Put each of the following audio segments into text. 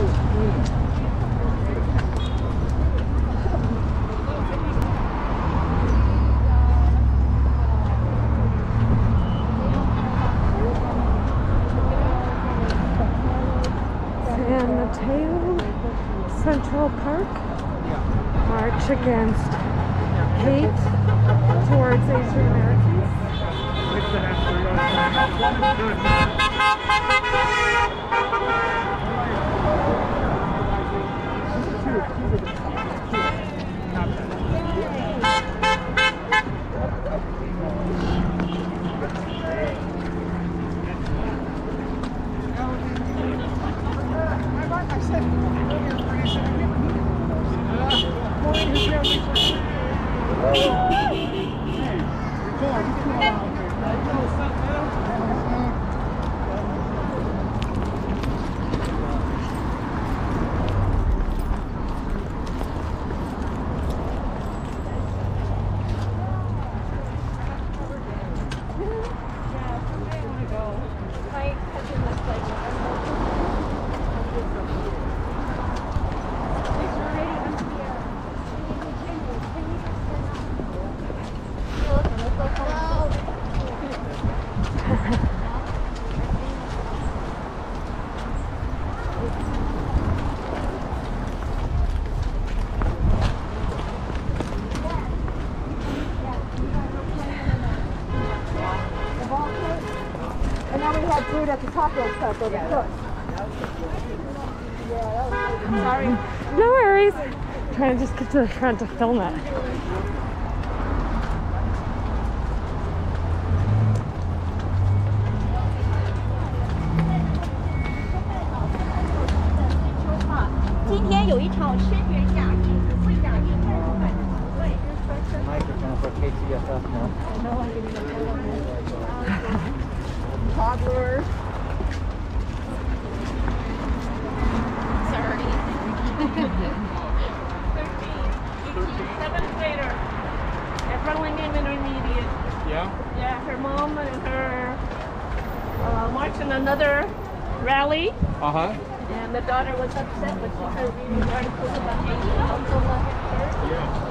San Mateo Central Park. March against hate towards Asian Americans. At the taco truck over there. Sorry. No worries. I'm trying to just get to the front to film it. Toddlers. Sorry. 7th grader at Burlingame Intermediate. Yeah? Yeah, her mom and her marching another rally. Uh-huh. And the daughter was upset, but she started reading articles about Asian also about her. Yeah.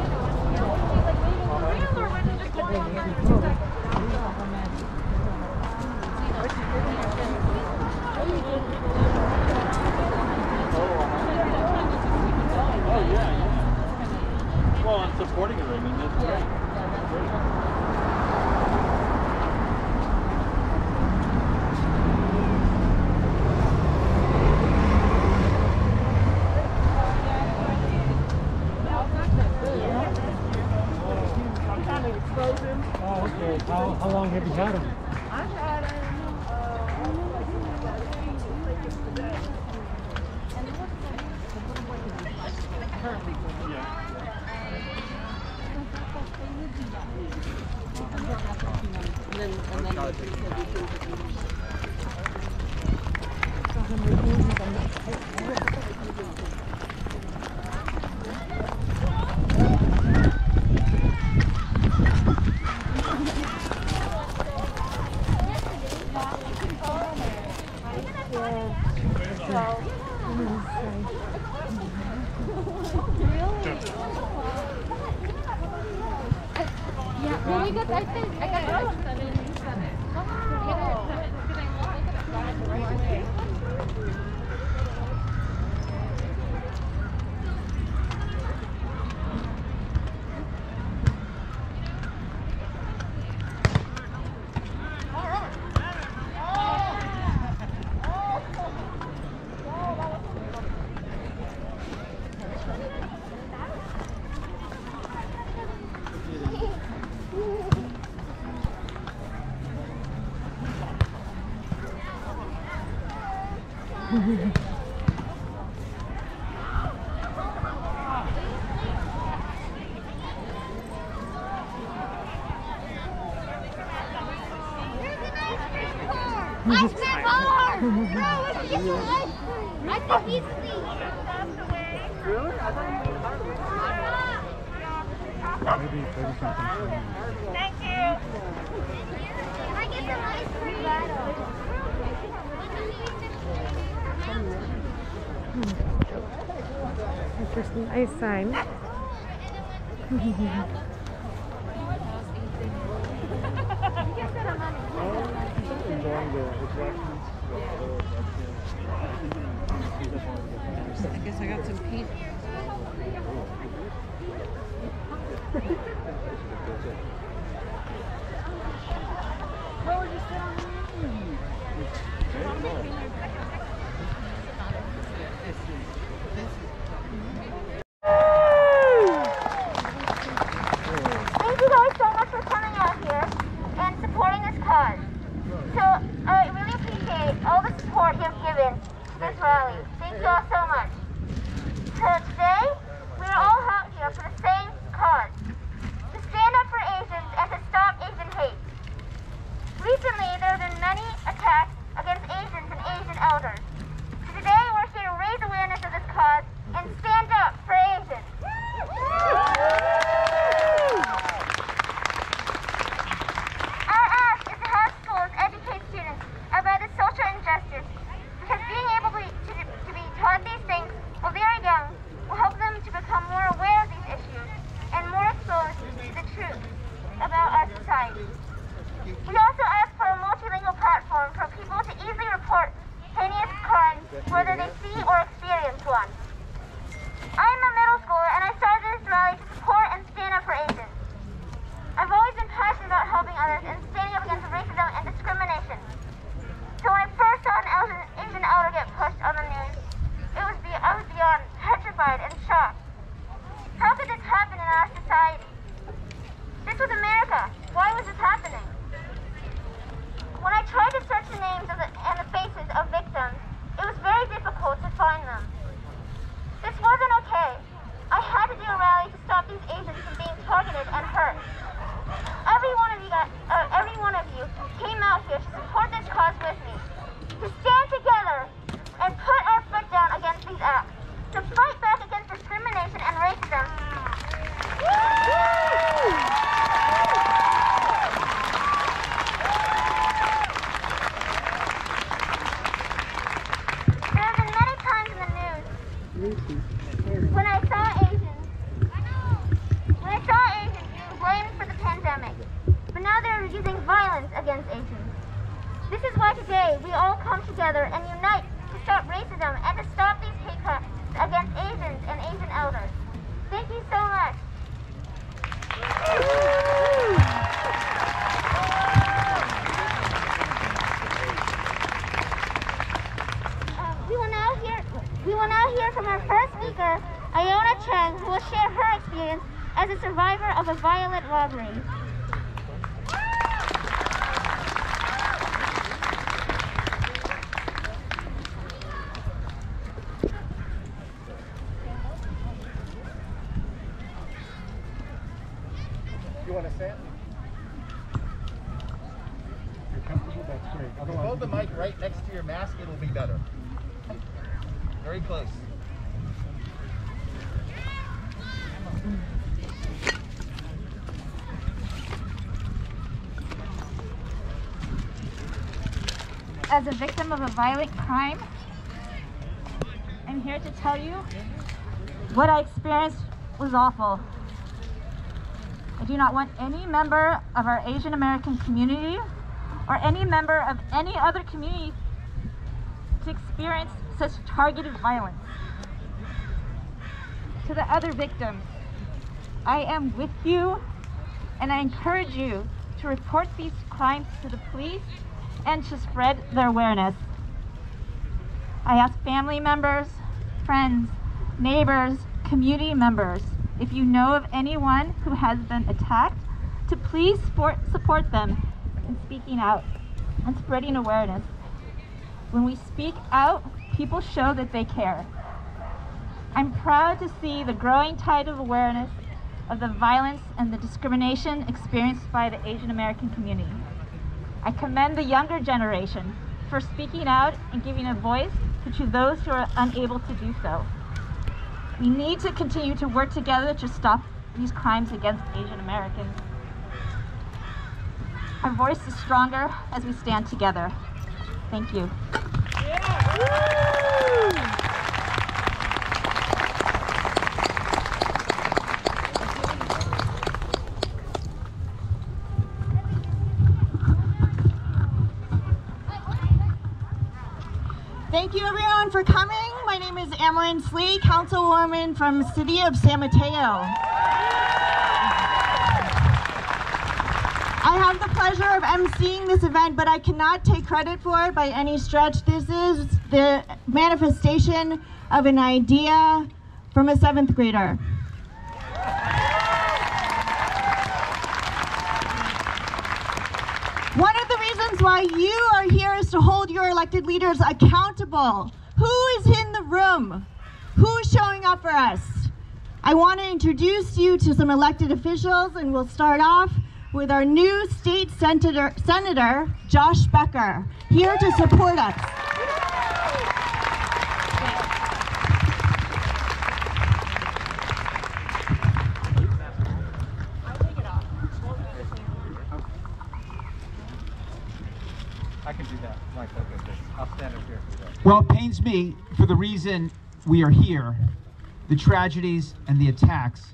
Oh, yeah. Well, I'm supporting her. I mean, that's great. Oh, okay. How long have you had him? I've had him currently. Ice cream bar! No, it's just an ice cream. I think he's sweet. Really? I thought you were hard. Maybe something. Thank you. Can I get some ice cream? There's an ice sign. I guess I got some paint. Thank you guys so much for coming out here and supporting this cause. So I really appreciate all the support you've given to this rally. Thank you all so much. So today, we're all out here for the same cause. To stand up for Asians and to stop Asian hate. Recently, there have been many attacks against Asians and Asian elders. So today, we're here to raise awareness of this cause and stand up for Asians. Our ask is to have schools educate students about the social injustice, because being able to be taught these things while very young will help them to become more aware of these issues and more exposed to the truth about our society. We also ask for a multilingual platform for people to easily report heinous crimes, whether they see or experience one. I'm a middle schooler and I started this rally to support and stand up for Asians. I've always been passionate about helping others and standing up against racism and discrimination. So when I first saw an Asian elder get pushed on the news, I was beyond petrified and shocked. How could this happen in our society? This was America. Why was this happening? When I tried to search the names and the faces of victims, it was very difficult to find them. This wasn't okay. I had to do a rally to stop these Asians from being targeted and hurt. Every one of you came out here to support this cause with me. To stand together and put our foot down against these acts. To fight back against discrimination and racism. There have been many times in the news when I saw Asians being blamed for the pandemic, but now they're using violence against Asians. This is why today we all come together and unite to stop racism and to stop these hate crimes against Asians and Asian elders. Thank you so much. We will now hear from our first speaker, Iona Cheng, who will share her experience as a survivor of a violent robbery. You want to stand? You're comfortable? That's great. Otherwise, hold the mic right next to your mask, it'll be better. Very close. As a victim of a violent crime, I'm here to tell you what I experienced was awful. I do not want any member of our Asian American community or any member of any other community to experience such targeted violence. To the other victims, I am with you and I encourage you to report these crimes to the police and to spread their awareness. I ask family members, friends, neighbors, community members, if you know of anyone who has been attacked, to please support them in speaking out and spreading awareness. When we speak out, people show that they care. I'm proud to see the growing tide of awareness of the violence and the discrimination experienced by the Asian American community. I commend the younger generation for speaking out and giving a voice to those who are unable to do so. We need to continue to work together to stop these crimes against Asian Americans. Our voice is stronger as we stand together. Thank you. name is Ashlyn So, Councilwoman from the City of San Mateo. I have the pleasure of emceeing this event, but I cannot take credit for it by any stretch. This is the manifestation of an idea from a 7th grader. One of the reasons why you are here is to hold your elected leaders accountable. Who is in the room? Who's showing up for us? I want to introduce you to some elected officials, and we'll start off with our new state senator, Josh Becker, here to support us. I can do that. I'll stand up here for that. Well, it pains me for the reason we are here, the tragedies and the attacks.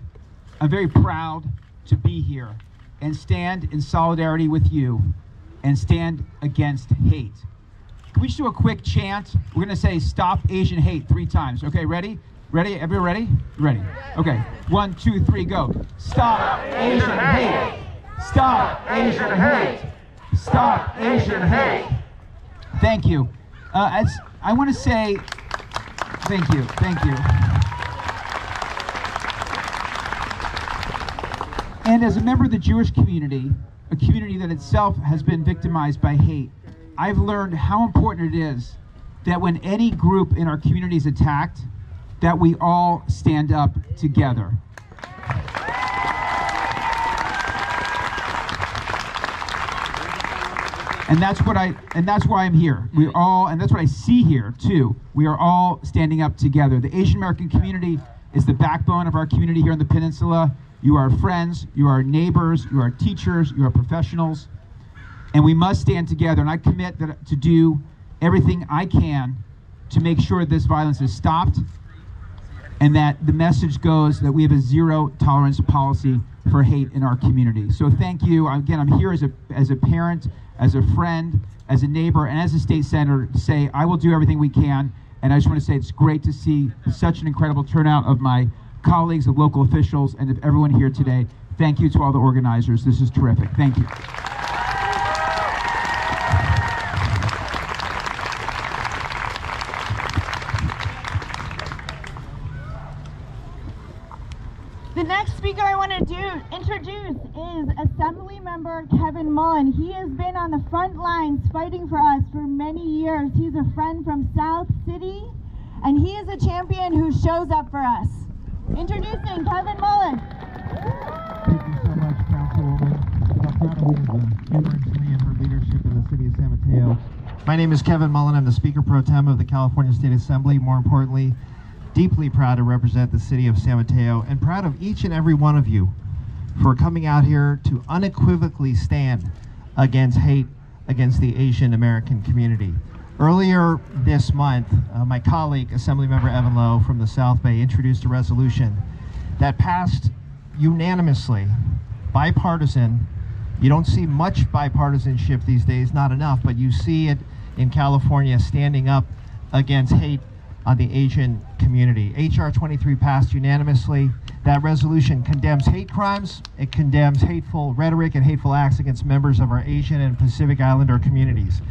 I'm very proud to be here and stand in solidarity with you and stand against hate. Can we just do a quick chant? We're gonna say stop Asian hate 3 times. Okay, ready? Ready? Everybody ready? Ready. Okay, 1, 2, 3, go. Stop Asian hate! Stop Asian hate! Stop Asian hate! Thank you. As I want to say, thank you. And as a member of the Jewish community, a community that itself has been victimized by hate, I've learned how important it is that when any group in our community is attacked, that we all stand up together. And that's why I'm here. And that's what I see here too. We are all standing up together. The Asian American community is the backbone of our community here on the peninsula. You are friends, you are neighbors, you are teachers, you are professionals, and we must stand together. And I commit to do everything I can to make sure this violence is stopped and that the message goes that we have a zero tolerance policy for hate in our community. So thank you. Again, I'm here as a parent, as a friend, as a neighbor, and as a state senator to say I will do everything we can. And I just want to say it's great to see such an incredible turnout of my colleagues, of local officials, and of everyone here today. Thank you to all the organizers. This is terrific. Thank you. The next speaker I want to introduce is Assembly Member Kevin Mullen. He has been on the front lines fighting for us for many years. He's a friend from South City, and he is a champion who shows up for us. Introducing Kevin Mullen. Thank you so much, Councilwoman. I'm proud of Governor Lee and her leadership in the City of San Mateo. My name is Kevin Mullen. I'm the Speaker Pro Tem of the California State Assembly. More importantly, deeply proud to represent the City of San Mateo, and proud of each and every one of you for coming out here to unequivocally stand against hate against the Asian American community. Earlier this month, my colleague, Assemblymember Evan Lowe from the South Bay, introduced a resolution that passed unanimously, bipartisan. You don't see much bipartisanship these days, not enough, but you see it in California standing up against hate on the Asian community. HR 23 passed unanimously. That resolution condemns hate crimes, it condemns hateful rhetoric and hateful acts against members of our Asian and Pacific Islander communities.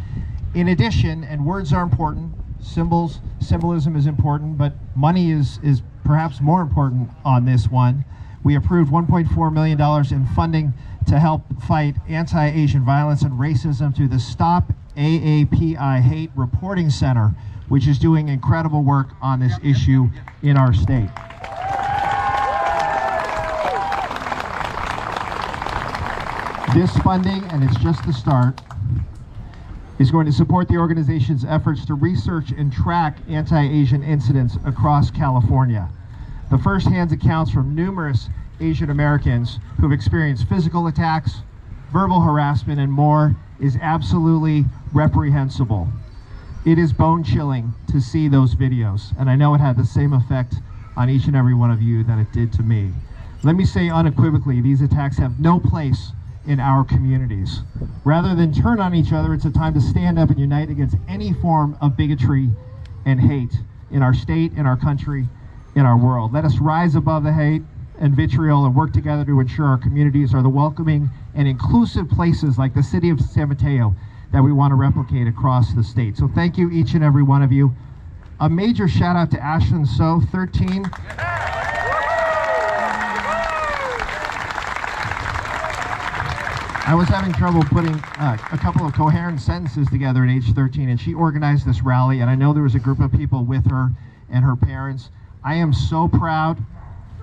In addition, and words are important, symbolism is important, but money is perhaps more important on this one. We approved $1.4 million in funding to help fight anti-Asian violence and racism through the Stop AAPI Hate Reporting Center, which is doing incredible work on this issue in our state. This funding, and it's just the start, is going to support the organization's efforts to research and track anti-Asian incidents across California. The first-hand accounts from numerous Asian Americans who've experienced physical attacks, verbal harassment, and more is absolutely reprehensible. It is bone-chilling to see those videos, and I know it had the same effect on each and every one of you that it did to me. Let me say unequivocally, these attacks have no place in our communities. Rather than turn on each other, it's a time to stand up and unite against any form of bigotry and hate. in our state, in our country, in our world. Let us rise above the hate and vitriol and work together to ensure our communities are the welcoming and inclusive places like the city of San Mateo that we want to replicate across the state. So thank you, each and every one of you. A major shout out to Ashlyn So, 13. I was having trouble putting a couple of coherent sentences together at age 13, and she organized this rally, and I know there was a group of people with her and her parents. I am so proud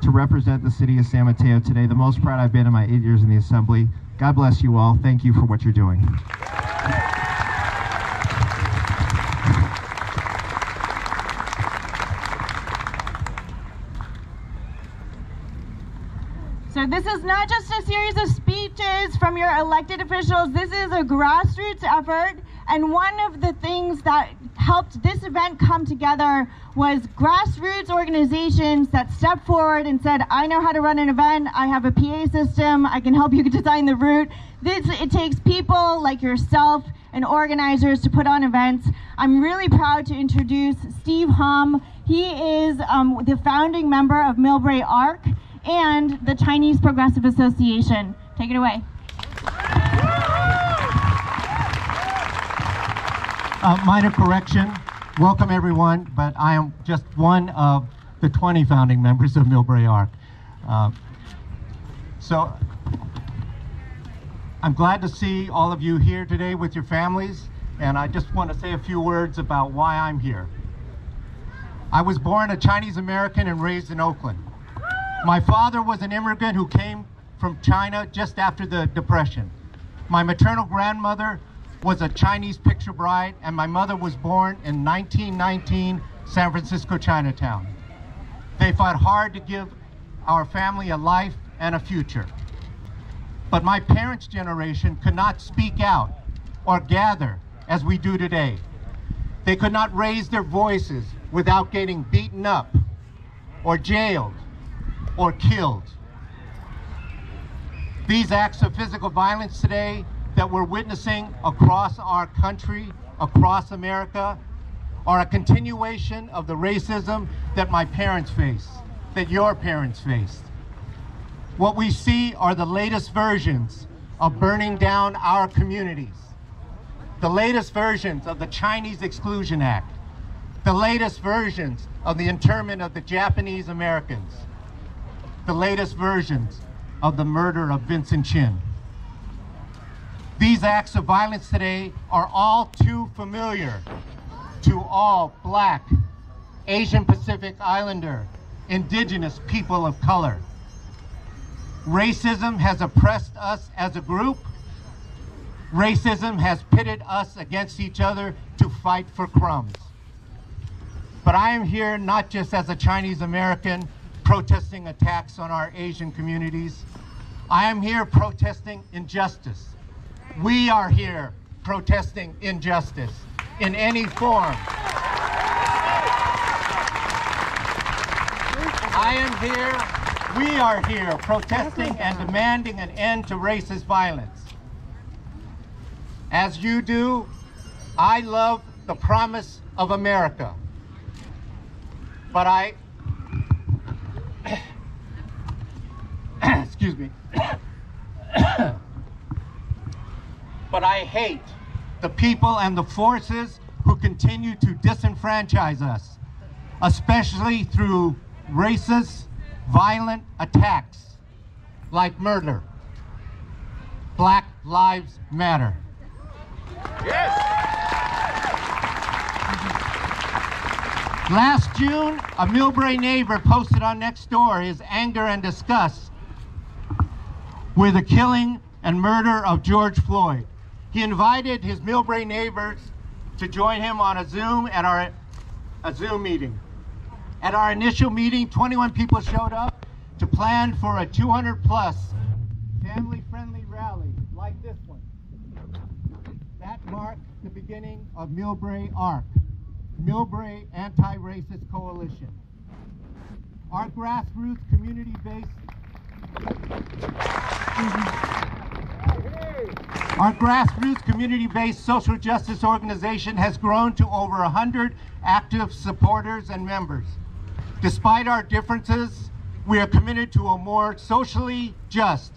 to represent the city of San Mateo today, the most proud I've been in my 8 years in the Assembly. God bless you all. Thank you for what you're doing. So this is not just a series of speeches from your elected officials. This is a grassroots effort. And one of the things that helped this event come together was grassroots organizations that stepped forward and said, I know how to run an event. I have a PA system. I can help you design the route. It takes people like yourself and organizers to put on events. I'm really proud to introduce Steve Hom. He is the founding member of Millbrae ARC and the Chinese Progressive Association. Take it away. Minor correction. Welcome everyone, but I am just one of the 20 founding members of Millbrae ARC. So I'm glad to see all of you here today with your families, and I just want to say a few words about why I'm here. I was born a Chinese American and raised in Oakland. My father was an immigrant who came from China just after the Depression. My maternal grandmother was a Chinese picture bride, and my mother was born in 1919, San Francisco, Chinatown. They fought hard to give our family a life and a future. But my parents' generation could not speak out or gather as we do today. They could not raise their voices without getting beaten up or jailed or killed. These acts of physical violence today that we're witnessing across our country, across America, are a continuation of the racism that my parents faced, that your parents faced. What we see are the latest versions of burning down our communities, the latest versions of the Chinese Exclusion Act, the latest versions of the internment of the Japanese Americans, the latest versions of the murder of Vincent Chin. These acts of violence today are all too familiar to all Black, Asian Pacific Islander, Indigenous people of color. Racism has oppressed us as a group. Racism has pitted us against each other to fight for crumbs. But I am here not just as a Chinese American protesting attacks on our Asian communities. I am here protesting injustice. We are here protesting injustice in any form. I am here, we are here protesting and demanding an end to racist violence. As you do, I love the promise of America. But excuse me. But I hate the people and the forces who continue to disenfranchise us, especially through racist, violent attacks like murder. Black Lives Matter. Yes! Last June, a Millbrae neighbor posted on Nextdoor his anger and disgust with the killing and murder of George Floyd. He invited his Millbrae neighbors to join him on a Zoom meeting. At our initial meeting, 21 people showed up to plan for a 200+ family-friendly rally like this one. That marked the beginning of Millbrae ARC, Millbrae Anti-Racist Coalition. Our grassroots community-based Our grassroots community-based social justice organization has grown to over 100 active supporters and members. Despite our differences, we are committed to a more socially just,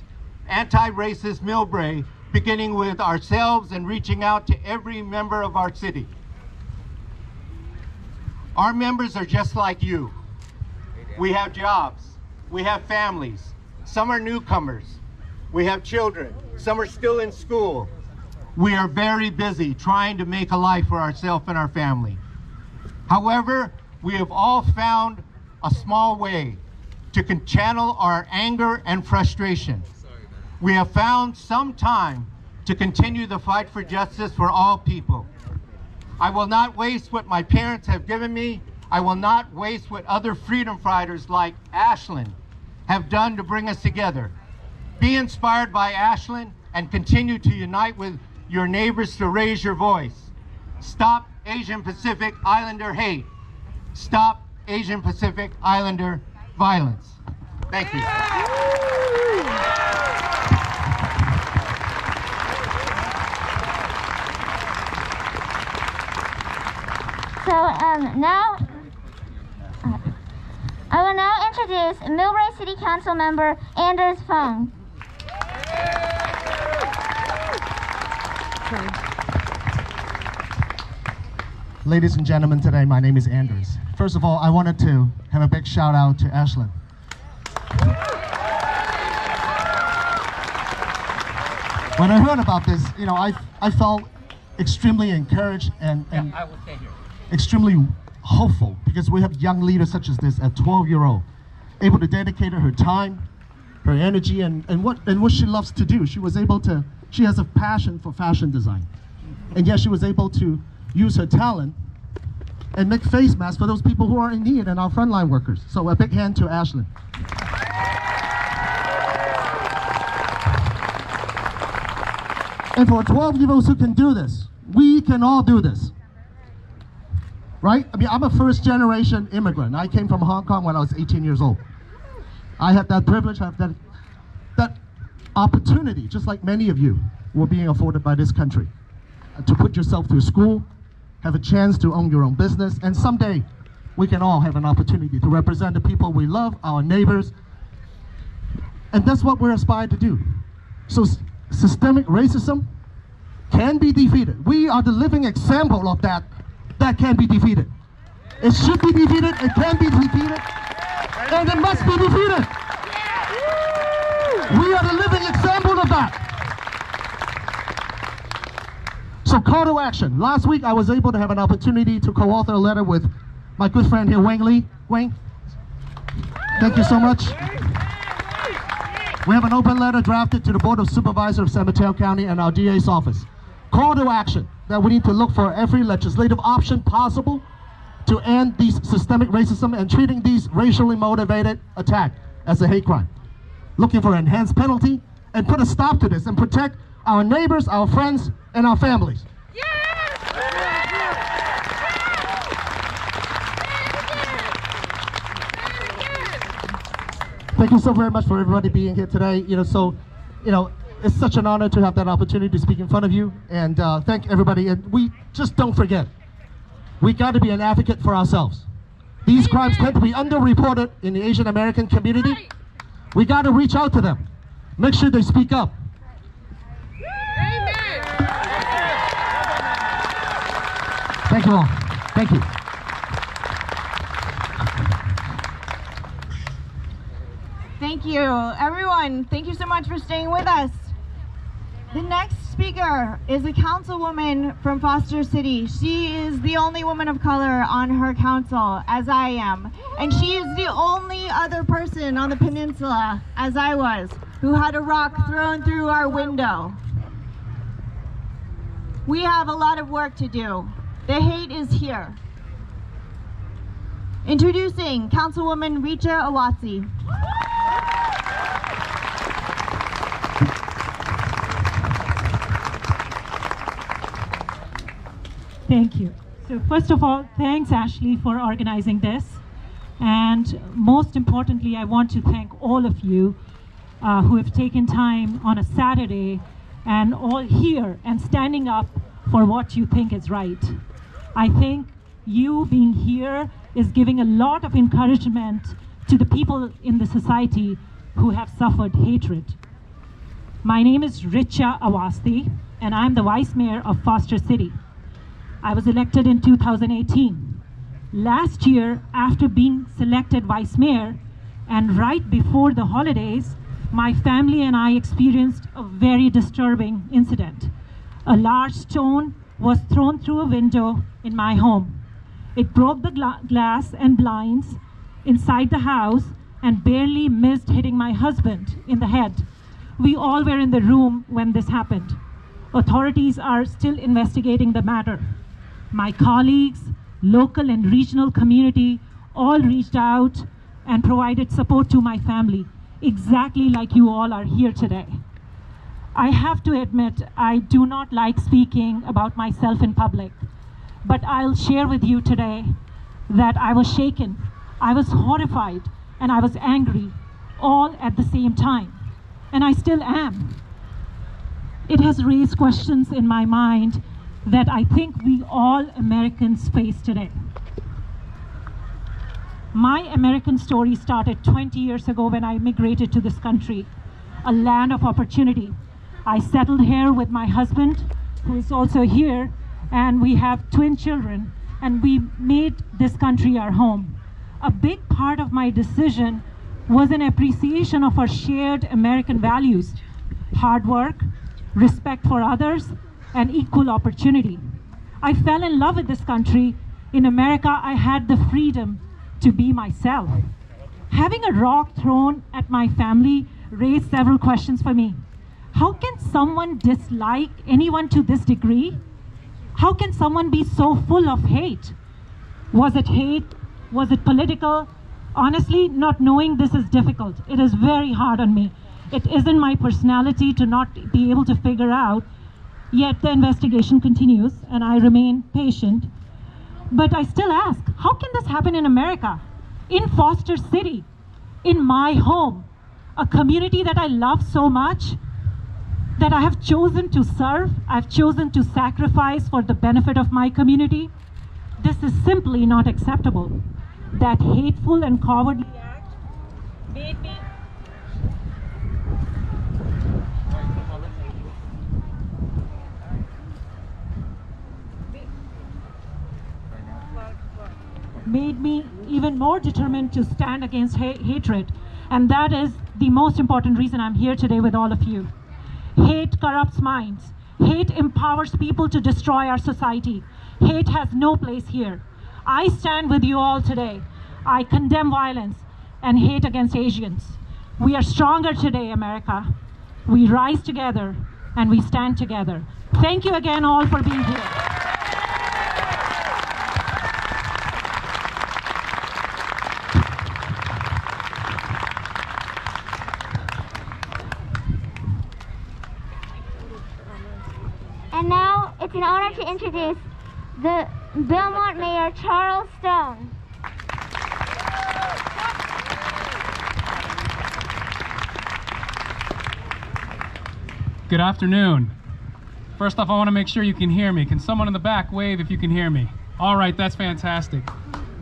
anti-racist Millbrae, beginning with ourselves and reaching out to every member of our city. Our members are just like you. We have jobs, we have families, some are newcomers, we have children, some are still in school. We are very busy trying to make a life for ourselves and our family. However, we have all found a small way to channel our anger and frustration. We have found some time to continue the fight for justice for all people. I will not waste what my parents have given me. I will not waste what other freedom fighters like Ashlyn have done to bring us together. Be inspired by Ashlyn and continue to unite with your neighbors to raise your voice. Stop Asian Pacific Islander hate. Stop Asian Pacific Islander violence. Thank you. So now, I will now introduce Millbrae City Council member Anders Fung. Ladies and gentlemen, today my name is Anders. First of all, I wanted to have a big shout out to Ashlyn. When I heard about this, you know, I felt extremely encouraged and extremely hopeful, because we have young leaders such as this, a 12-year-old, able to dedicate her time, her energy, and what she loves to do. She has a passion for fashion design. And yet she was able to use her talent and make face masks for those people who are in need and our frontline workers. So a big hand to Ashlyn. And for 12-year-olds who can do this, we can all do this. Right? I mean, I'm a first-generation immigrant. I came from Hong Kong when I was 18 years old. I had that privilege, I have that opportunity, just like many of you were being afforded by this country, to put yourself through school, have a chance to own your own business, and someday we can all have an opportunity to represent the people we love, our neighbors, and that's what we're aspired to do. So systemic racism can be defeated. We are the living example of that can be defeated. It should be defeated, it can be defeated, and it must be defeated. We are the living example of that. So call to action. Last week I was able to have an opportunity to co-author a letter with my good friend here, Wayne Lee. Wayne, thank you so much. We have an open letter drafted to the Board of Supervisors of San Mateo County and our DA's office. Call to action that we need to look for every legislative option possible to end these systemic racism and treating these racially motivated attacks as a hate crime. Looking for enhanced penalty and put a stop to this and protect our neighbors, our friends, and our families. Thank you so very much for everybody being here today. It's such an honor to have that opportunity to speak in front of you, and thank everybody. And we just don't forget, we got to be an advocate for ourselves. These crimes tend to be underreported in the Asian American community. We got to reach out to them, make sure they speak up. Thank you all. Thank you. Thank you, everyone. Thank you so much for staying with us. The next speaker is a councilwoman from Foster City. She is the only woman of color on her council, as I am. And she is the only other person on the peninsula, as I was, who had a rock thrown through our window. We have a lot of work to do. The hate is here. Introducing Councilwoman Richa Owasi. Thank you. So first of all, thanks Ashley for organizing this. And most importantly, I want to thank all of you who have taken time on a Saturday and all here and standing up for what you think is right. I think you being here is giving a lot of encouragement to the people in the society who have suffered hatred. My name is Richa Owasi, and I'm the Vice Mayor of Foster City. I was elected in 2018. Last year, after being selected Vice Mayor, and right before the holidays, my family and I experienced a very disturbing incident. A large stone was thrown through a window in my home. It broke the glass and blinds inside the house and barely missed hitting my husband in the head. We all were in the room when this happened. Authorities are still investigating the matter. My colleagues, local and regional community all reached out and provided support to my family, exactly like you all are here today. I have to admit, I do not like speaking about myself in public, but I'll share with you today that I was shaken, I was horrified, and I was angry, all at the same time, and I still am. It has raised questions in my mind that I think we all Americans face today. My American story started 20 years ago when I immigrated to this country, a land of opportunity. I settled here with my husband, who is also here, and we have twin children, and we made this country our home. A big part of my decision was an appreciation of our shared American values: hard work, respect for others, and equal opportunity. I fell in love with this country. In America, I had the freedom to be myself. Having a rock thrown at my family raised several questions for me. How can someone dislike anyone to this degree? How can someone be so full of hate? Was it hate? Was it political? Honestly, not knowing this is difficult. It is very hard on me. It isn't my personality to not be able to figure out, yet the investigation continues and I remain patient. But I still ask, how can this happen in America? In Foster City, in my home, a community that I love so much, that I have chosen to serve, I've chosen to sacrifice for the benefit of my community. This is simply not acceptable. That hateful and cowardly act made me even more determined to stand against hatred. And that is the most important reason I'm here today with all of you. Hate corrupts minds. Hate empowers people to destroy our society. Hate has no place here. I stand with you all today. I condemn violence and hate against Asians. We are stronger today, America. We rise together and we stand together. Thank you again all for being here. And now it's an honor to introduce the Belmont Mayor, Charles Stone. Good afternoon. First off, I want to make sure you can hear me. Can someone in the back wave if you can hear me? All right, that's fantastic.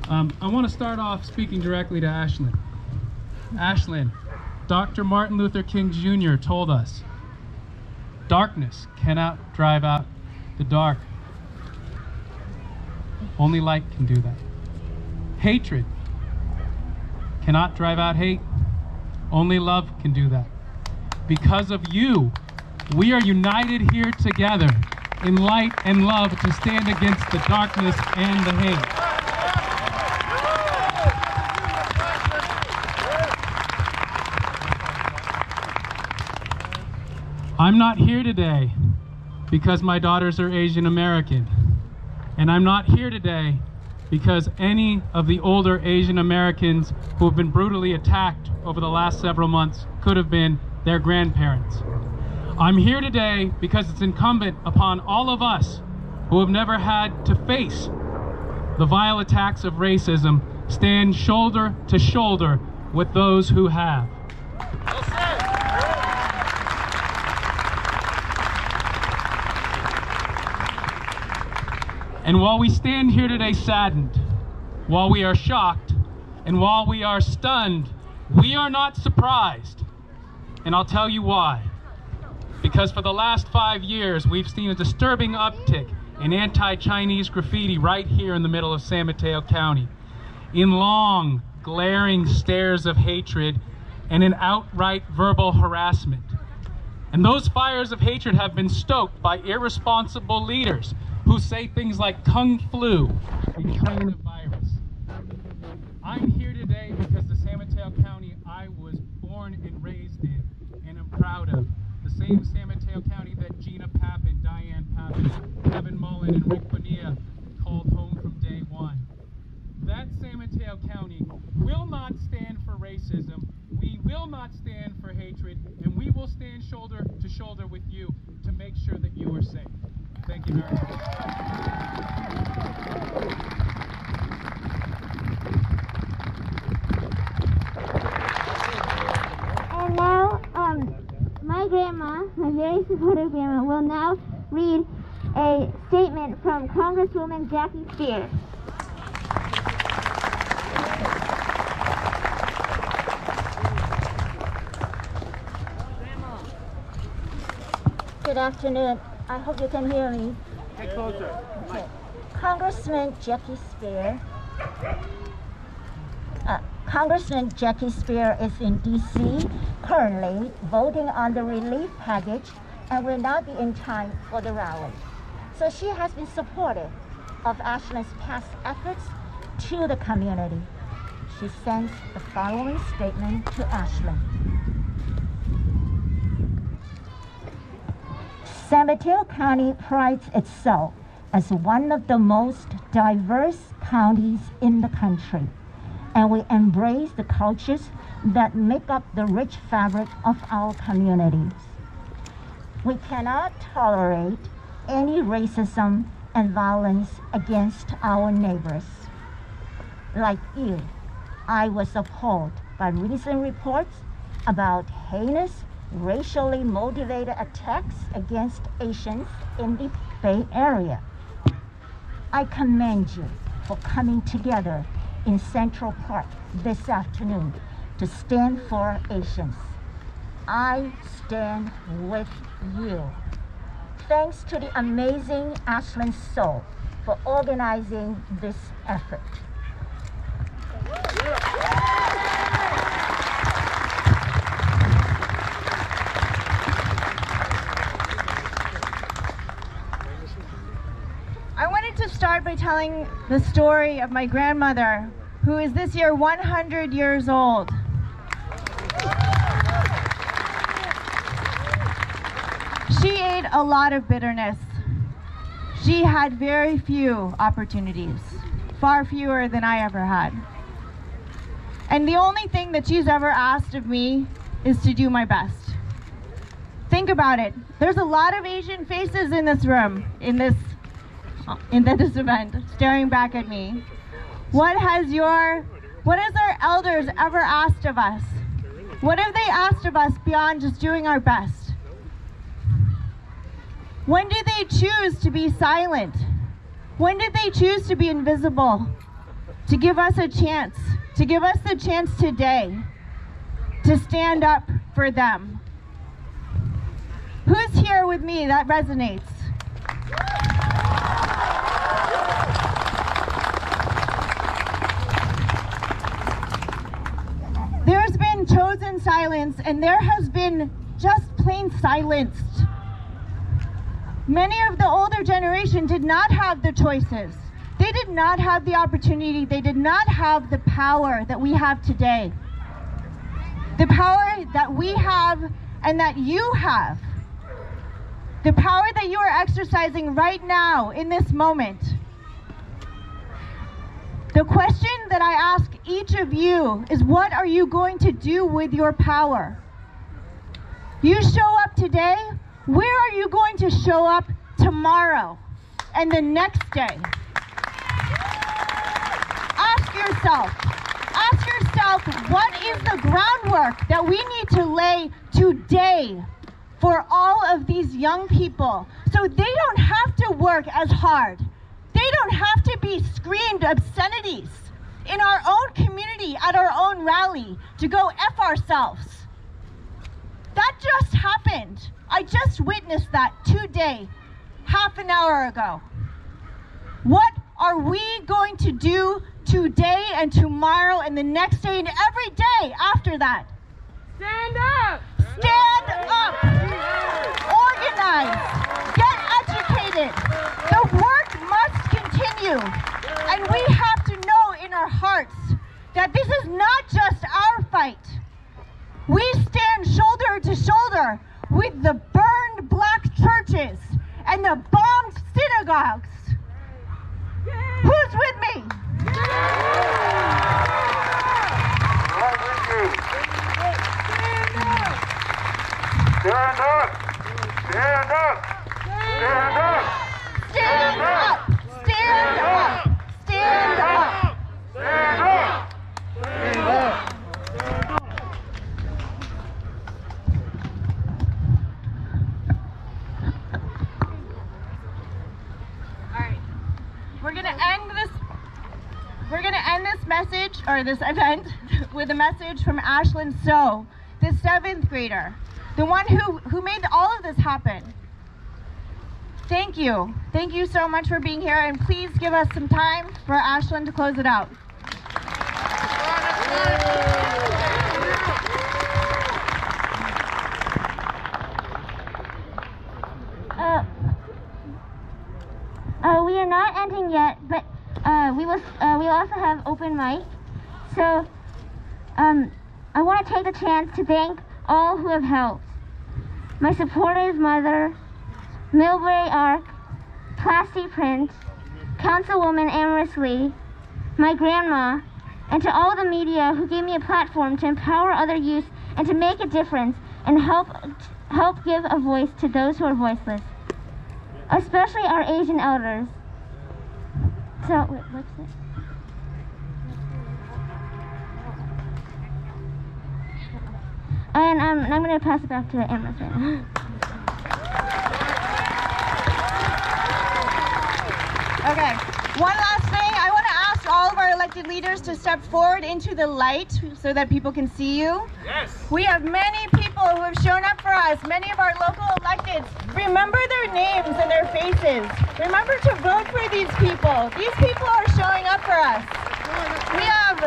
I want to start off speaking directly to Ashlyn. Ashlyn, Dr. Martin Luther King Jr. told us, darkness cannot drive out the dark. Only light can do that. Hatred cannot drive out hate. Only love can do that. Because of you, we are united here together in light and love to stand against the darkness and the hate. I'm not here today because my daughters are Asian American. And I'm not here today because any of the older Asian Americans who have been brutally attacked over the last several months could have been their grandparents. I'm here today because it's incumbent upon all of us who have never had to face the vile attacks of racism stand shoulder to shoulder with those who have. And while we stand here today saddened, while we are shocked, and while we are stunned, we are not surprised. And I'll tell you why. Because for the last 5 years, we've seen a disturbing uptick in anti-Chinese graffiti right here in the middle of San Mateo County, in long, glaring stares of hatred and in outright verbal harassment. And those fires of hatred have been stoked by irresponsible leaders who say things like Kung Flu and coronavirus. I'm here today because the San Mateo County I was born and raised in and am proud of. The same San Mateo County that Gina Pappin, Diane Pappin, Kevin Mullen, and Rick Bonilla called home from day one. That San Mateo County will not stand for racism, we will not stand for hatred, and we will stand shoulder to shoulder with you to make sure that you are safe. Thank you very much. And now, my grandma, my very supportive grandma, will now read a statement from Congresswoman Jackie Spears. Good afternoon. I hope you can hear me. Get closer. Okay. Congressman Jackie Spear is in D.C. currently voting on the relief package and will not be in time for the rally. So she has been supportive of Ashlyn's past efforts to the community. She sends the following statement to Ashlyn. San Mateo County prides itself as one of the most diverse counties in the country, and we embrace the cultures that make up the rich fabric of our communities. We cannot tolerate any racism and violence against our neighbors. Like you, I was appalled by recent reports about heinous, racially motivated attacks against Asians in the Bay Area. I commend you for coming together in Central Park this afternoon to stand for Asians. I stand with you. Thanks to the amazing Ashlyn So for organizing this effort. I wanted to start by telling the story of my grandmother, who is this year 100 years old. She ate a lot of bitterness. She had very few opportunities, far fewer than I ever had. And the only thing that she's ever asked of me is to do my best. Think about it. There's a lot of Asian faces in this room, in this event, staring back at me. What has our elders ever asked of us? What have they asked of us beyond just doing our best? When did they choose to be silent? When did they choose to be invisible? To give us a chance, to give us the chance today to stand up for them. Who's here with me that resonates? There's been chosen silence, and there has been just plain silenced. Many of the older generation did not have the choices. They did not have the opportunity. They did not have the power that we have today. The power that we have and that you have. The power that you are exercising right now in this moment. The question that I ask each of you is, what are you going to do with your power? You show up today, where are you going to show up tomorrow and the next day? Ask yourself, what is the groundwork that we need to lay today for all of these young people so they don't have to work as hard? They They don't have to be screamed obscenities in our own community at our own rally to go F ourselves. That just happened. I just witnessed that today, half an hour ago. What are we going to do today and tomorrow and the next day and every day after that? Stand up! Stand up! Organize! Get educated! The work must continue. And we have to know in our hearts that this is not just our fight. We stand shoulder to shoulder with the burned black churches and the bombed synagogues. Who's with me? Stand up! Stand up! Stand up! Stand up! Stand up! Stand up! Stand up! Stand up! We're gonna end this message, or this event, with a message from Ashlyn So, the 7th grader, the one who made all of this happen. Thank you. Thank you so much for being here, and please give us some time for Ashlyn to close it out. We are not ending yet, but we will also have open mic. So I want to take the chance to thank all who have helped. My supportive mother, Millbrae Arc, Plasti Print, Councilwoman Amaris Lee, my grandma, and to all the media who gave me a platform to empower other youth and to make a difference and help give a voice to those who are voiceless, especially our Asian elders. So, what's this? And I'm going to pass it back to Amaris right now. Okay, one last thing. I want to ask all of our elected leaders to step forward into the light so that people can see you. Yes. We have many people who have shown up for us, many of our local electeds. Remember their names and their faces. Remember to vote for these people. These people are showing up for us. We have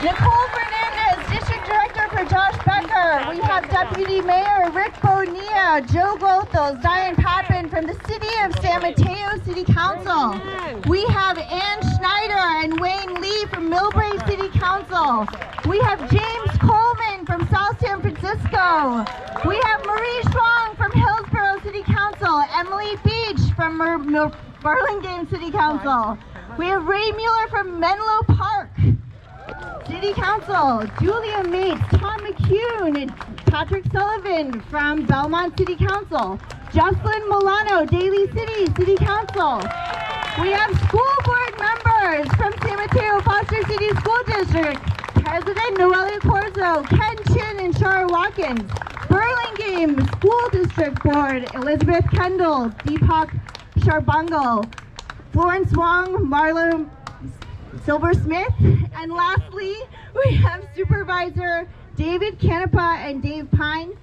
Nicole Fernandez, District Director for Josh Becker. We have Deputy Mayor Rick Bonilla, Joe Gothels, Diane Pappin from the City of San Mateo City Council. We have Ann Schneider and Wayne Lee from Millbrae City Council. We have James Coleman from South San Francisco. We have Marie Schwang from Hillsborough City Council. Emily Beach from Burlingame City Council. We have Ray Mueller from Menlo Park City Council, Julia Mates, Tom McCune, and Patrick Sullivan from Belmont City Council, Jocelyn Milano, Daly City Council. We have school board members from San Mateo Foster City School District, President Noelia Corzo, Ken Chin and Shara Watkins, Burlingame School District Board, Elizabeth Kendall, Deepak Sharbangal, Florence Wong, Marlo Silver-Smith, and lastly, we have Supervisor David Canepa and Dave Pine.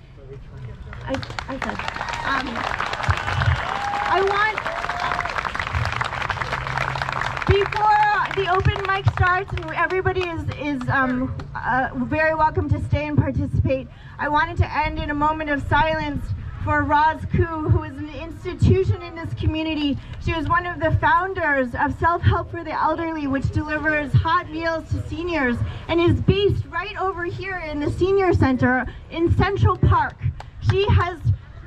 Before the open mic starts and everybody is very welcome to stay and participate, I wanted to end in a moment of silence for Roz Koo, who is an institution in this community. She was one of the founders of Self-Help for the Elderly, which delivers hot meals to seniors and is based right over here in the Senior Center in Central Park. She has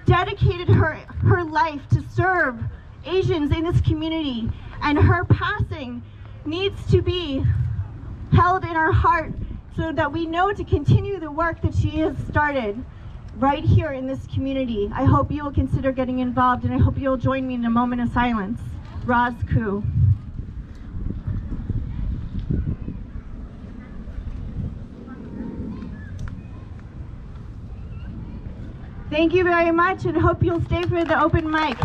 dedicated her life to serve Asians in this community, and her passing needs to be held in our heart so that we know to continue the work that she has started right here in this community. I hope you will consider getting involved, and I hope you'll join me in a moment of silence. Roz Koo. Thank you very much, and hope you'll stay for the open mic.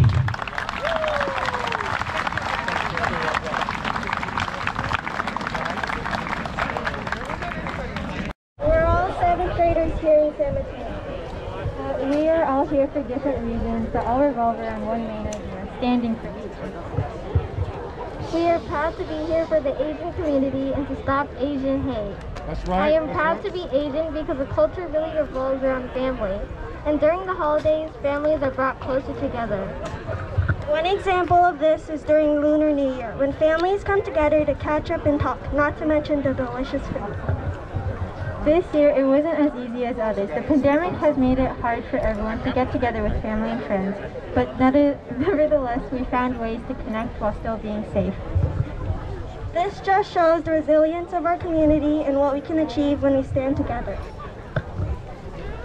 San Mateo. We are all here for different reasons, but all revolve around one main idea: standing for Asians. We are proud to be here for the Asian community and to stop Asian hate. That's right. I am proud to be Asian because the culture really revolves around family. And during the holidays, families are brought closer together. One example of this is during Lunar New Year, when families come together to catch up and talk, not to mention the delicious food. This year, it wasn't as easy as others. The pandemic has made it hard for everyone to get together with family and friends, but nevertheless, we found ways to connect while still being safe. This just shows the resilience of our community and what we can achieve when we stand together.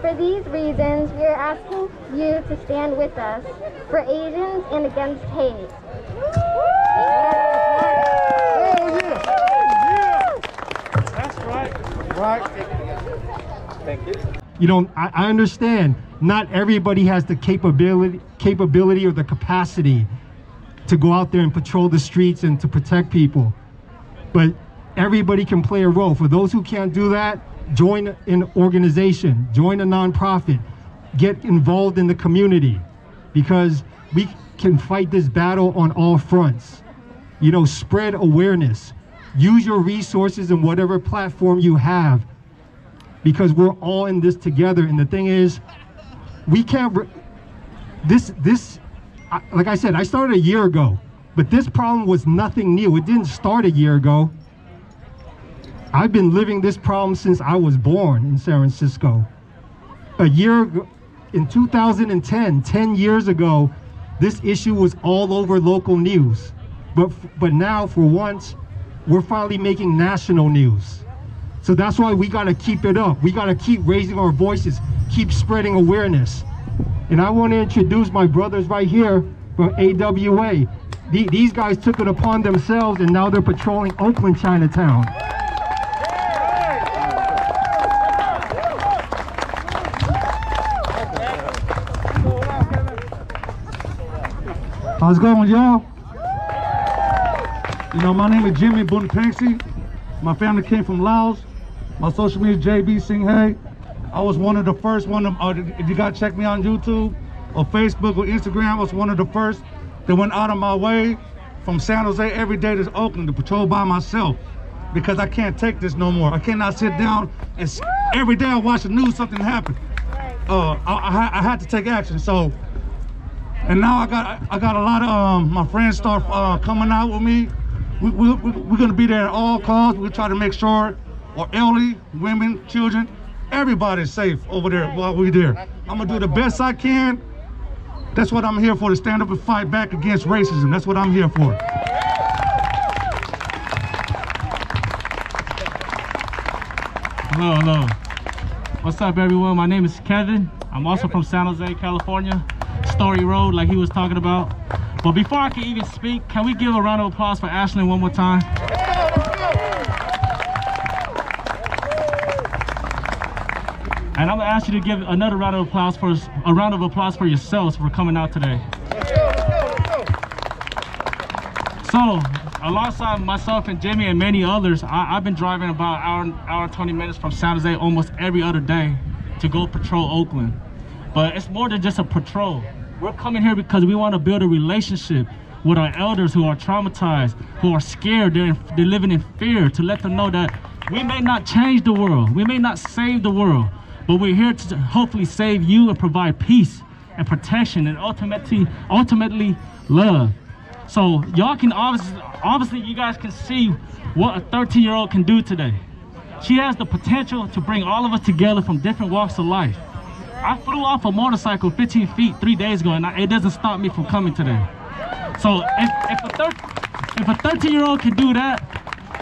For these reasons, we are asking you to stand with us for Asians and against hate. That's right. Right. Thank you. You know, I understand not everybody has the capability or the capacity to go out there and patrol the streets and to protect people. But everybody can play a role. For those who can't do that, join an organization, join a nonprofit, get involved in the community, because we can fight this battle on all fronts. You know, spread awareness, use your resources in whatever platform you have, because we're all in this together. And the thing is, we can't, like I said, I started a year ago, but this problem was nothing new. It didn't start a year ago. I've been living this problem since I was born in San Francisco. A year ago, in 2010, 10 years ago, this issue was all over local news. But now, for once, we're finally making national news. So that's why we gotta keep it up. We gotta keep raising our voices, keep spreading awareness. And I wanna introduce my brothers right here from AWA. These guys took it upon themselves, and now they're patrolling Oakland Chinatown. How's it going, y'all? You know, my name is Jimmy Bunpengsi. My family came from Laos. My social media is JB Singh Hay. I was one of the first if you guys check me on YouTube or Facebook or Instagram, I was one of the first that went out of my way from San Jose every day to Oakland to patrol by myself, because I can't take this no more. I cannot sit down and every day I watch the news, something happened. I had to take action. So, and now I got a lot of my friends start coming out with me. We're gonna be there at all costs. We'll try to make sure our elderly, women, children, everybody's safe over there while we're there. I'm gonna do the best I can. That's what I'm here for, to stand up and fight back against racism. That's what I'm here for. Hello, hello. What's up, everyone? My name is Kevin. I'm also from San Jose, California. Story Road, like he was talking about. But before I can even speak, can we give a round of applause for Ashlyn one more time? And I'm gonna ask you to give another round of applause for yourselves for coming out today. So, alongside myself and Jimmy and many others, I've been driving about an hour and 20 minutes from San Jose almost every other day to go patrol Oakland. But it's more than just a patrol. We're coming here because we want to build a relationship with our elders who are traumatized, who are scared, they're living in fear, to let them know that we may not change the world, we may not save the world, but we're here to hopefully save you and provide peace and protection and ultimately love. So y'all can obviously you guys can see what a 13-year-old can do today. She has the potential to bring all of us together from different walks of life. I flew off a motorcycle 15 feet 3 days ago, and it doesn't stop me from coming today. So if a 13-year-old can do that,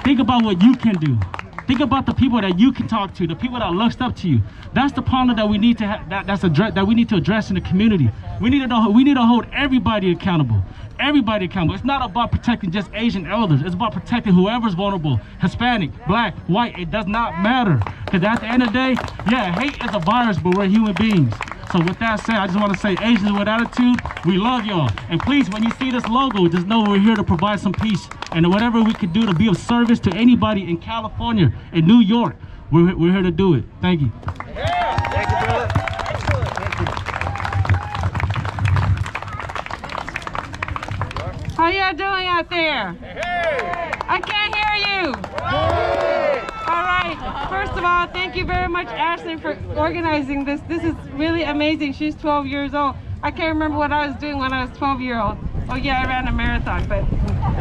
think about what you can do. Think about the people that you can talk to, the people that looked up to you. That's the problem that we need to that we need to address in the community. We need to hold everybody accountable. Everybody accountable. It's not about protecting just Asian elders. It's about protecting whoever's vulnerable, Hispanic, black, white. It does not matter. Because at the end of the day, yeah, hate is a virus, but we're human beings. So with that said, I just want to say, Asians with attitude, we love y'all. And please, when you see this logo, just know we're here to provide some peace. And whatever we can do to be of service to anybody in California, in New York, we're here to do it. Thank you. Thank you. How y'all doing out there? I can't hear you. All right. First of all, thank you very much, Ashlyn, for organizing this. This is really amazing. She's 12 years old. I can't remember what I was doing when I was 12-year-old. Oh yeah, I ran a marathon, but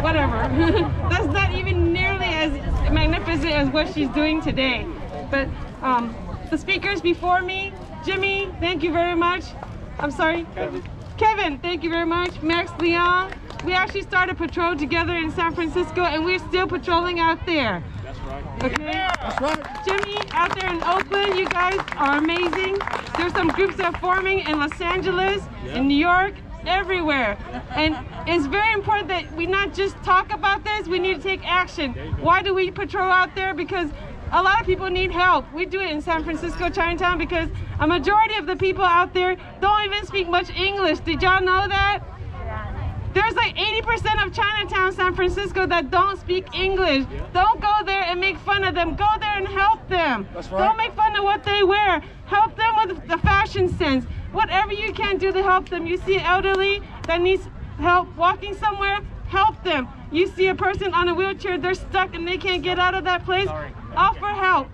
whatever. That's not even nearly as magnificent as what she's doing today. But the speakers before me, Jimmy, thank you very much. I'm sorry? Kevin, thank you very much. Max Leon. We actually started patrol together in San Francisco, and we're still patrolling out there. That's right. Okay? Yeah, that's right. Jimmy, out there in Oakland, you guys are amazing. There's some groups that are forming in Los Angeles, in New York, everywhere. And it's very important that we not just talk about this, we need to take action. Why do we patrol out there? Because a lot of people need help. We do it in San Francisco, Chinatown, because a majority of the people out there don't even speak much English. Did y'all know that? There's like 80% of Chinatown, San Francisco that don't speak English. Don't go there and make fun of them. Go there and help them. That's right. Don't make fun of what they wear. Help them with the fashion sense. Whatever you can do to help them. You see an elderly that needs help walking somewhere, help them. You see a person on a wheelchair, they're stuck and they can't get out of that place, offer help.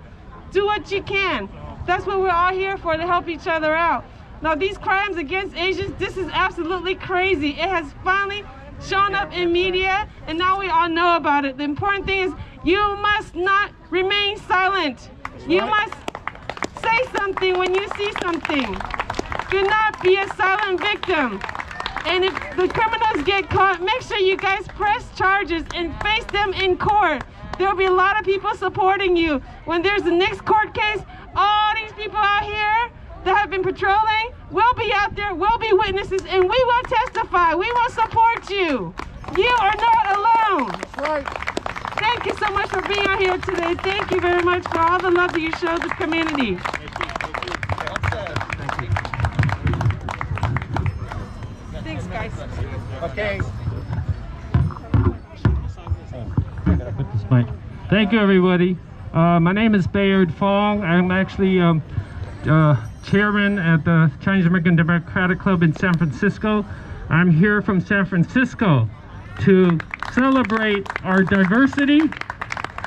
Do what you can. That's what we're all here for, to help each other out. Now these crimes against Asians, this is absolutely crazy. It has finally shown up in media and now we all know about it. The important thing is you must not remain silent. You must say something when you see something. Do not be a silent victim. And if the criminals get caught, make sure you guys press charges and face them in court. There'll be a lot of people supporting you. When there's the next court case, all these people out here that have been patrolling will be out there, will be witnesses, and we will testify. We will support you. You are not alone. That's right. Thank you so much for being out here today. Thank you very much for all the love that you show the community. Thanks, guys. Okay. Thank you, everybody. My name is Bayard Fong. I'm actually chairman at the Chinese American Democratic Club in San Francisco. I'm here from San Francisco to celebrate our diversity,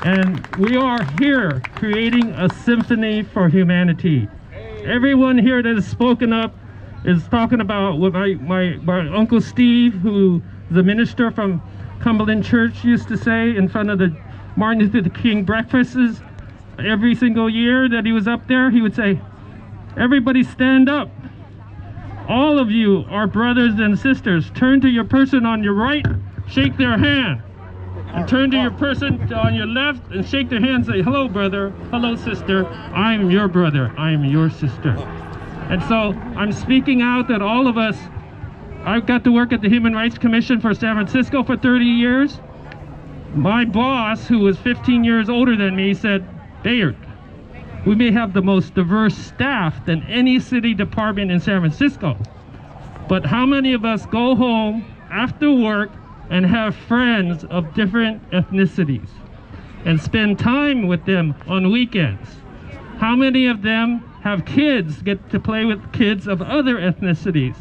and we are here creating a symphony for humanity. Everyone here that has spoken up is talking about what my Uncle Steve, who is a minister from Cumberland Church, used to say in front of the Martin Luther King breakfasts every single year that he was up there. He would say, "Everybody stand up. All of you are brothers and sisters. Turn to your person on your right, shake their hand. And turn to your person on your left and shake their hand and say, 'Hello, brother. Hello, sister. I am your brother. I am your sister.'" And so I'm speaking out that all of us, I've got to work at the Human Rights Commission for San Francisco for 30 years. My boss, who was 15 years older than me, said, "Bayard, we may have the most diverse staff than any city department in San Francisco, but how many of us go home after work and have friends of different ethnicities and spend time with them on weekends? How many of them have kids, get to play with kids of other ethnicities?"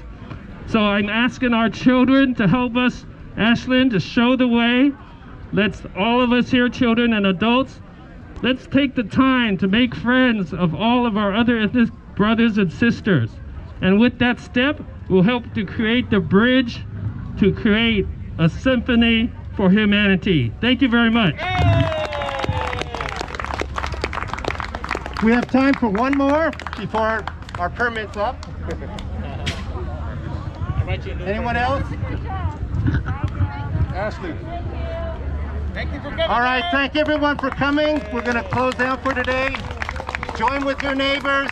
So I'm asking our children to help us, Ashlyn, to show the way. Let's, all of us here, children and adults, let's take the time to make friends of all of our other ethnic brothers and sisters. And with that step, we'll help to create the bridge to create a symphony for humanity. Thank you very much. We have time for one more before our permit's up. Anyone else? Ashley. Thank you for coming. All right, thank everyone for coming. We're going to close down for today. Join with your neighbors.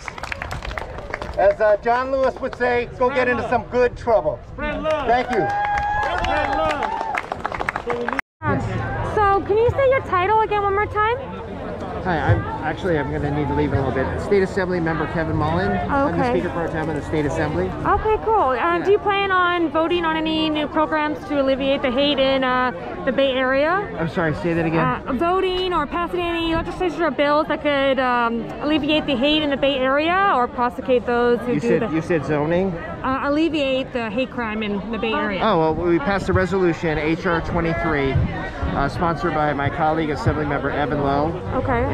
As John Lewis would say, go get into some good trouble. Thank you. So, can you say your title again one more time? Hi, I'm going to need to leave in a little bit. State Assembly Member Kevin Mullen. I'm the Speaker Pro Tem of the State Assembly. Okay, cool. Do you plan on voting on any new programs to alleviate the hate in the Bay Area? I'm sorry, say that again. Voting or passing any legislation or bills that could alleviate the hate in the Bay Area or prosecute those who You said zoning? Alleviate the hate crime in the Bay Area. Oh, well, we passed a resolution, HR 23, sponsored by my colleague, Assemblymember Evan Lowe,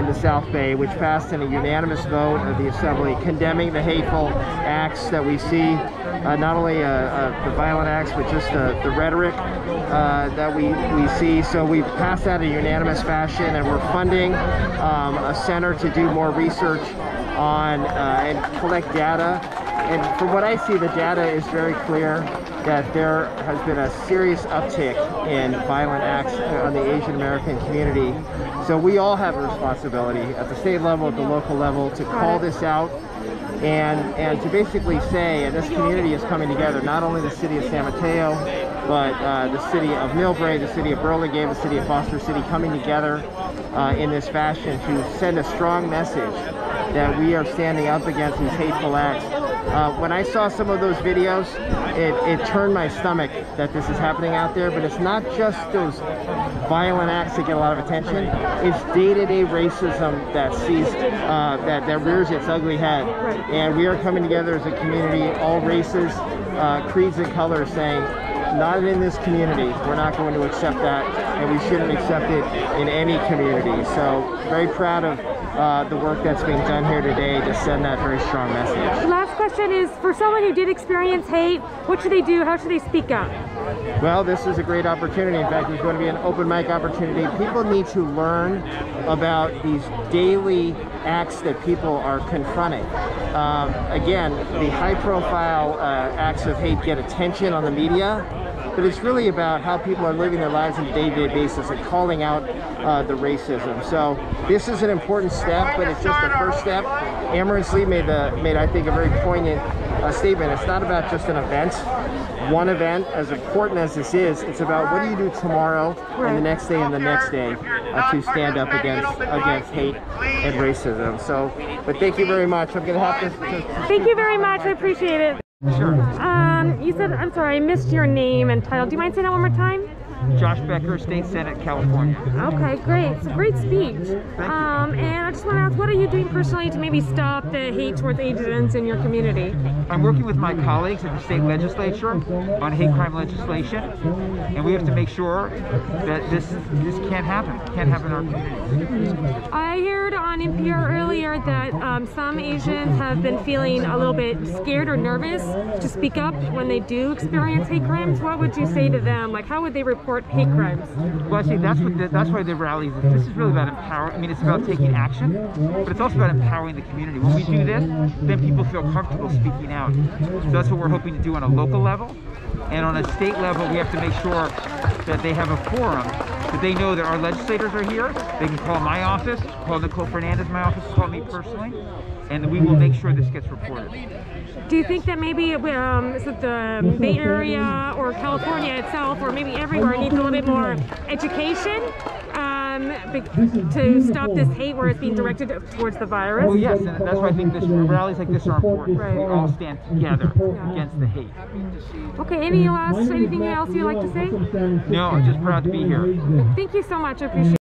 in the South Bay, which passed in a unanimous vote of the Assembly, condemning the hateful acts that we see, not only the violent acts, but just the rhetoric that we see. So we passed that in a unanimous fashion, and we're funding a center to do more research on and collect data. And from what I see, the data is very clear that there has been a serious uptick in violent acts on the Asian American community. So we all have a responsibility at the state level, at the local level, to call this out and to basically say, and this community is coming together, not only the city of San Mateo, but the city of Millbrae, the city of Burlingame, the city of Foster City, coming together in this fashion to send a strong message that we are standing up against these hateful acts. When I saw some of those videos, it turned my stomach that this is happening out there, but it's not just those violent acts that get a lot of attention. It's day-to-day racism that sees, that rears its ugly head. And we are coming together as a community, all races, creeds and colors, saying, not in this community, we're not going to accept that, and we shouldn't accept it in any community. So very proud of the work that's being done here today to send that very strong message. Last question is, for someone who did experience hate, what should they do? How should they speak up? Well, this is a great opportunity. In fact, there's going to be an open mic opportunity. People need to learn about these daily acts that people are confronting. Again, the high-profile acts of hate get attention on the media, but it's really about how people are living their lives on a day-to-day basis and calling out the racism. So this is an important step, but it's just the first step. Amaranth Lee made I think, a very poignant statement. It's not about just an event, one event, as important as this is. It's about what do you do tomorrow and the next day and the next day to stand up against hate and racism. So, but thank you very much. I'm going to have to Thank you very much. I appreciate it. Sure. You said, I'm sorry, I missed your name and title. Do you mind saying that one more time? Josh Becker, State Senate, California. Okay, great. It's a great speech. And I just want to ask, what are you doing personally to maybe stop the hate towards Asians in your community? I'm working with my colleagues at the state legislature on hate crime legislation, and we have to make sure that this can't happen. It can't happen in our community. I heard on NPR earlier that some Asians have been feeling a little bit scared or nervous to speak up when they do experience hate crimes. What would you say to them? Like, how would they report hate crimes? Well, I see that's why the rallies. This is really about empowering. I mean, it's about taking action, but it's also about empowering the community. When we do this, then people feel comfortable speaking out. So that's what we're hoping to do on a local level, and on a state level, we have to make sure that they have a forum, that they know that our legislators are here. They can call my office, call Nicole Fernandez, my office, call me personally, and we will make sure this gets reported. Do you think that maybe is it the Bay Area or California itself, or maybe everywhere, needs a little bit more education to stop this hate where it's being directed towards the virus? Well, yes, and that's why I think rallies like this are important. Right. We all stand together against the hate. Okay, anything else you'd like to say? No, I'm just proud to be here. Thank you so much. I appreciate it.